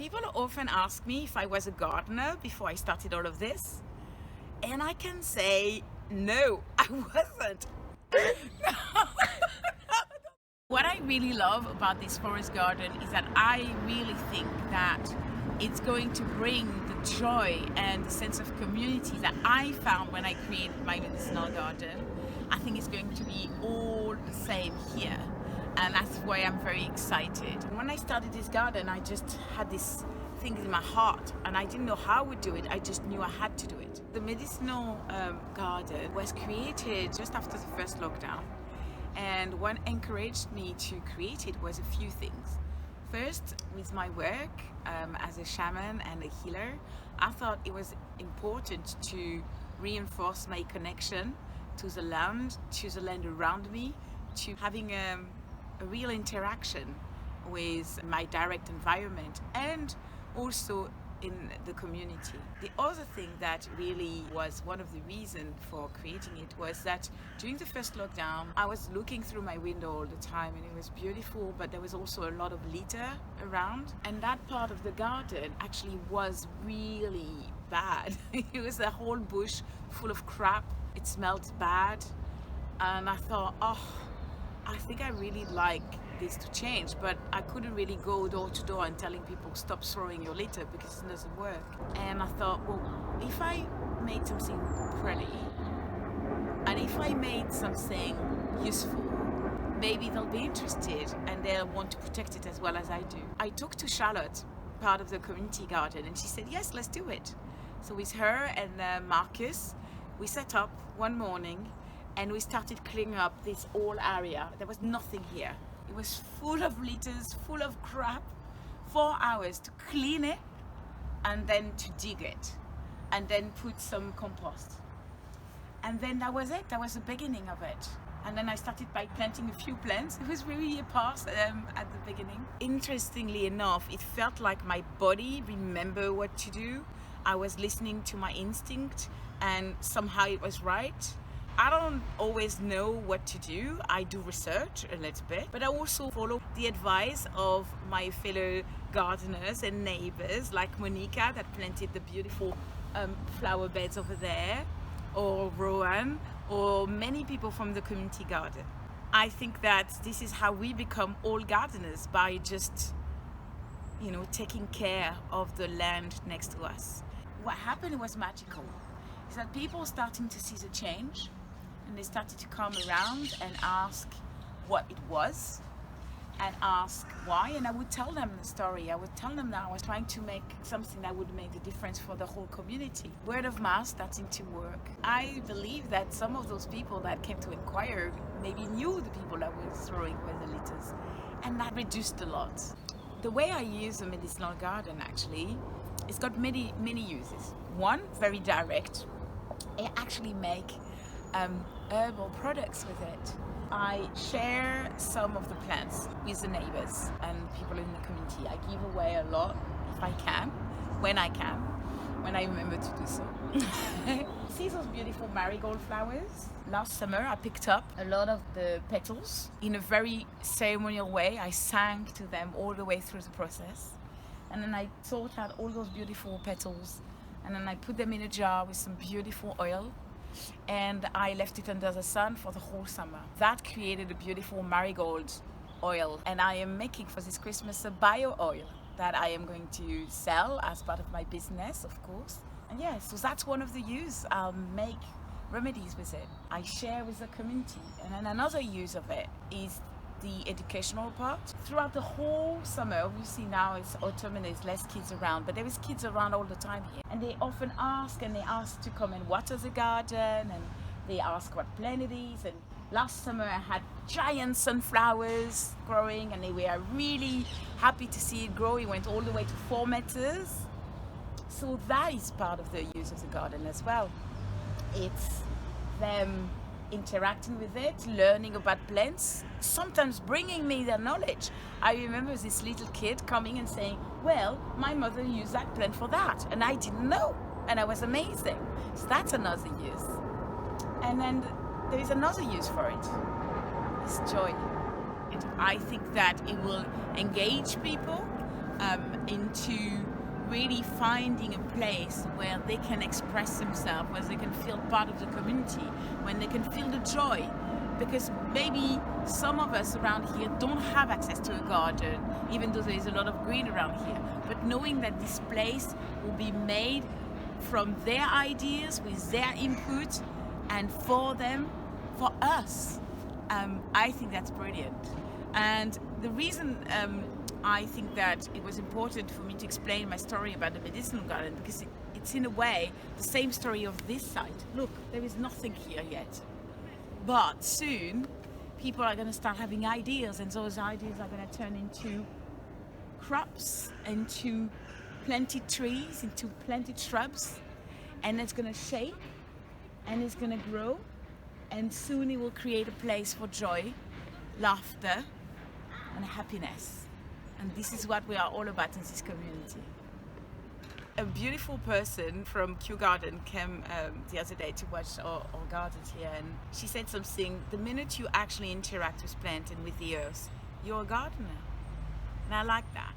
People often ask me if I was a gardener before I started all of this, and I can say no, I wasn't. What I really love about this forest garden is that I really think that it's going to bring the joy and the sense of community that I found when I created my medicinal garden. I think it's going to be all the same here, and that's why I'm very excited. When I started this garden, I just had this thing in my heart, and I didn't know how I would do it. I just knew I had to do it. The medicinal garden was created just after the first lockdown, and what encouraged me to create it was a few things. First, with my work as a shaman and a healer, I thought it was important to reinforce my connection to the land around me, to having a real interaction with my direct environment and also in the community. The other thing that really was one of the reasons for creating it was that during the first lockdown, I was looking through my window all the time, and it was beautiful, but there was also a lot of litter around, and that part of the garden actually was really bad. It was a whole bush full of crap. It smelled bad, and I thought, oh, I think I really like this to change, but I couldn't really go door to door and telling people stop throwing your litter because it doesn't work. And I thought, well, if I made something pretty and if I made something useful, maybe they'll be interested and they'll want to protect it as well as I do. I talked to Charlotte, part of the community garden, and she said, yes, let's do it. So with her and Marcus, we set up one morning and we started cleaning up this whole area. There was nothing here. It was full of litters, full of crap. 4 hours to clean it and then to dig it and then put some compost. And then that was it. That was the beginning of it. And then I started by planting a few plants. It was really a pass at the beginning. Interestingly enough, it felt like my body remembered what to do. I was listening to my instinct and somehow it was right. I don't always know what to do. I do research a little bit, but I also follow the advice of my fellow gardeners and neighbors like Monica that planted the beautiful flower beds over there, or Rowan, or many people from the community garden. I think that this is how we become all gardeners, by just, taking care of the land next to us. What happened was magical. Is that people starting to see the change, and they started to come around and ask what it was and ask why, and I would tell them the story. I would tell them that I was trying to make something that would make the difference for the whole community. Word of mouth starting to work. I believe that some of those people that came to inquire maybe knew the people that were throwing away the litters, and that reduced a lot. The way I use a medicinal garden, actually, it's got many uses. One, very direct. I actually make herbal products with it. I share some of the plants with the neighbors and people in the community. I give away a lot if I can, when I remember to do so. See those beautiful marigold flowers? Last summer I picked up a lot of the petals. In a very ceremonial way, I sang to them all the way through the process. And then I sought out all those beautiful petals, and then I put them in a jar with some beautiful oil, and I left it under the sun for the whole summer. That created a beautiful marigold oil, and I am making for this Christmas a bio oil that I am going to sell as part of my business, of course. And yeah, so that's one of the uses. I'll make remedies with it. I share with the community. And then another use of it is the educational part. Throughout the whole summer, obviously now it's autumn and there's less kids around, but there is kids around all the time here. And they often ask to come and water the garden, and they ask what plant it is. And last summer I had giant sunflowers growing, and they were really happy to see it grow. It went all the way to 4 meters. So that is part of the use of the garden as well. It's them interacting with it, learning about plants, sometimes bringing me their knowledge. I remember this little kid coming and saying, well, my mother used that plant for that, and I didn't know, and I was amazing. So that's another use. And then there is another use for it. It's joy. I think that it will engage people. into really finding a place where they can express themselves, where they can feel part of the community, when they can feel the joy. Because maybe some of us around here don't have access to a garden, even though there is a lot of green around here. But knowing that this place will be made from their ideas, with their input, and for them, for us, I think that's brilliant. And the reason I think that it was important for me to explain my story about the Medicinal Garden, because it's in a way the same story of this site. Look, there is nothing here yet. But soon, people are going to start having ideas, and those ideas are going to turn into crops, into planted trees, into planted shrubs, and it's going to shape, and it's going to grow, and soon it will create a place for joy, laughter, and happiness. And this is what we are all about in this community. A beautiful person from Kew Garden came the other day to watch our gardens here, and she said something: the minute you actually interact with plants and with the earth, you're a gardener. And I like that.